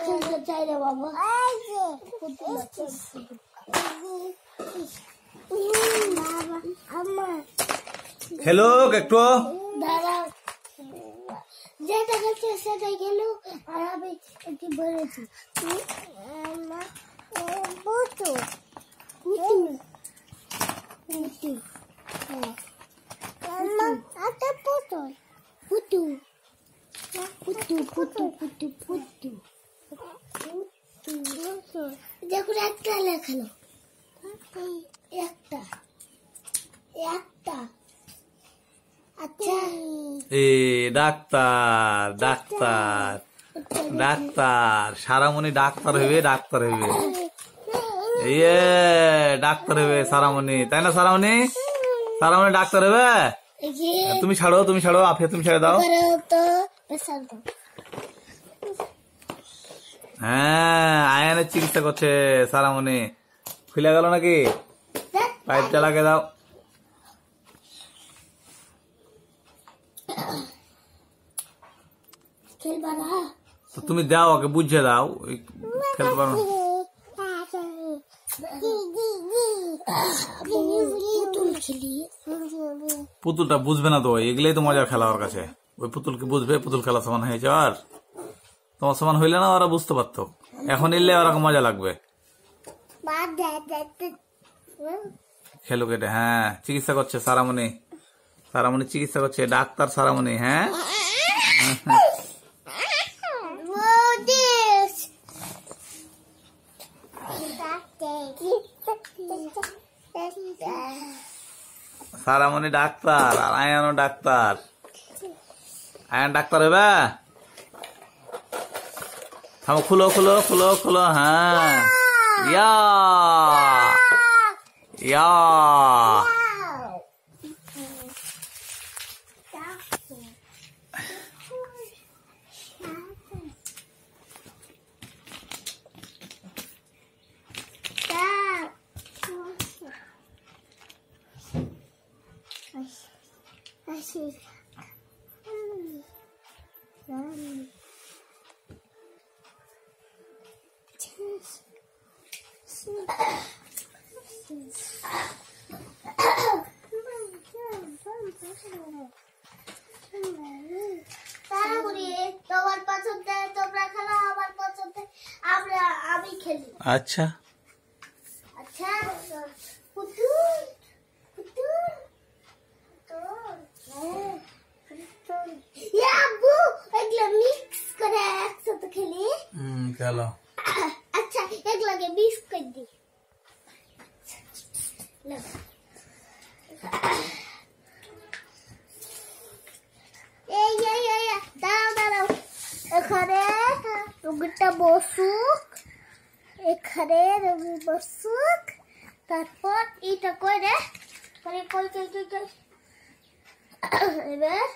খেলতে চাই রে বাবা। খেলো একটু, দাঁড়াও, যেটা খেলছে সেটাই খেলো। আর আমি কি বলেছি দেখুন একটা লেখানো, একটা একটা। আচ্ছা এ ডাক্তার ডাক্তার ডাক্তার, সারামণি ডাক্তার হইবে, ডাক্তার হইবে, ইয়ে ডাক্তার হইবে সারামণি, তাই না সারামণি? সারামণি ডাক্তার হইবে। তুমি ছাড়ো, তুমি ছাড়ো, আফিয়া তুমি ছেড়ে দাও। হ্যাঁ, আয়ানের চিকিৎসা করছে সারামণি। খুলে গেল নাকি? পাইপটা লাগিয়ে দাও। তো তুমি দাও, ওকে বুঝিয়ে দাও, খেলতে পারো। পুতুলটা বুঝবে না তো, এগুলোই তো মজার খেলা ওর কাছে। ওই পুতুল কি বুঝবে? পুতুল খেলা সমান হয়েছে আর তোমার সমান হইলে না ওরা বুঝতে পারতো। এখন এলে ওরা মজা লাগবে। খেলো কেটে। হ্যাঁ, চিকিৎসা করছে সারামণি, সারামণি চিকিৎসা করছে, ডাক্তার সারামণি। হ্যাঁ, সারামণি ডাক্তার আর আয়ানও ডাক্তার। আয়ান ডাক্তার হবে। থামো, খুলো খুলো খুলো খুলো। হ্যাঁ, ইয়া ইয়া তোমার পছন্দ তোমরা খেলো, আমার পছন্দ আমি খেলি। আচ্ছা আচ্ছা, পুতুল পুতুল আব্বু, এগুলো মিক্স করে একসাথে খেলি। খেলো। আচ্ছা, এগুলোকে মিক্স করে দিই। এই দাঁড়াও দাঁড়াও, এখানে রুগীটা বসুক, এখানে রুগী বসুক, তারপর এটা করে এবার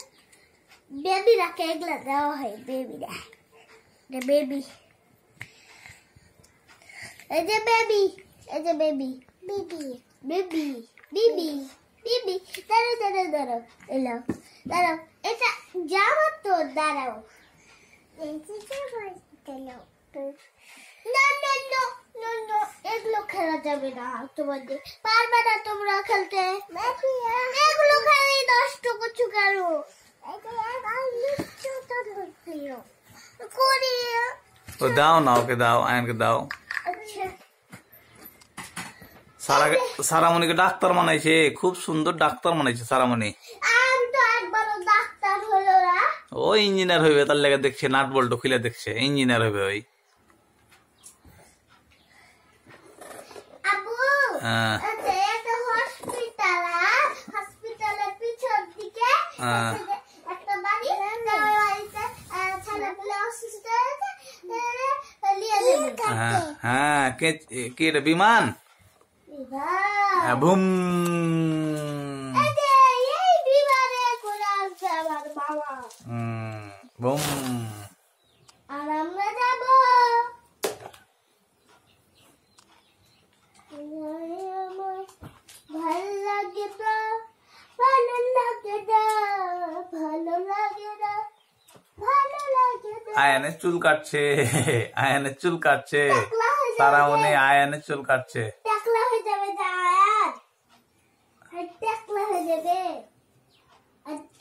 বেবিরাকে এগুলা দেওয়া হয়। বেবিরা, বেবি, এই যে বেবি, এই যে baby, baby baby baby baby. দাঁড়াও দাঁড়াও দাঁড়াও, এলো দাঁড়াও, এটা যাবো তো, দাঁড়াও। না না না না না, এগুলো খেলা যাবে না, তোমাদের পারবে না তোমরা খেলতে। এগুলো খেলে নষ্ট করছো কেন? ও দাও না, ওকে দাও, আয়নকে দাও। সারামণিকে ডাক্তার বানাইছে, খুব সুন্দর ডাক্তার বানাইছে সারামণি। ও ইঞ্জিনিয়ার হইবে, তার লেগে দেখছে নাট বল্ট খুলে দেখছে, ইঞ্জিনিয়ার হইবে ওই। হ্যাঁ, কি এটা বিমান? Broom, broom. আর আমরা যাবো ভালো লাগে না, ভালো লাগে না, ভালো লাগে না, ভালো লাগে না। আয়ানের চুল কাটছে, আয়ানের চুল কাটছে, টাকলা হয়ে যাবে সারামণি আয়ানের চুল কাটছে। টাকলা হয়ে যাবে আয়ান, টাকলা হয়ে যাবে,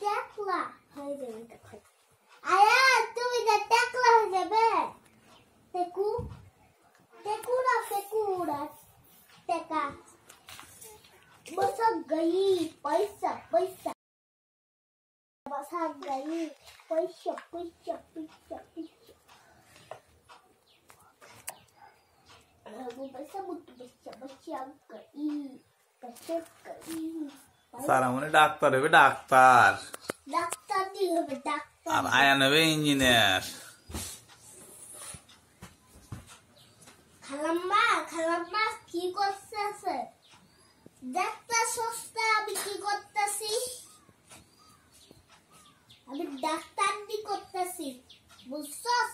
টাকলা হয়ে যাবে তখন। আয়ান তুমি যা টাকলা হয়ে যাবে। টেকু টেকু না ফেকু না টেকা बसा गई पैसा पैसा बसा गई पैसा पैसा पैसा पैसा वो पैसा मुट्ठ पैसा बचा गई पैसा गई সারামণি ডাক্তার হবে, ডাক্তার। ডাক্তার দিয়ে হবে আর ডাক্তার আয়ান হবে ইঞ্জিনিয়ার। খালাম্মা কি করতেছে? ডাক্তার সস্তা আমি কি করতেছি? আমি ডাক্তার দি করতেছি বুঝছস?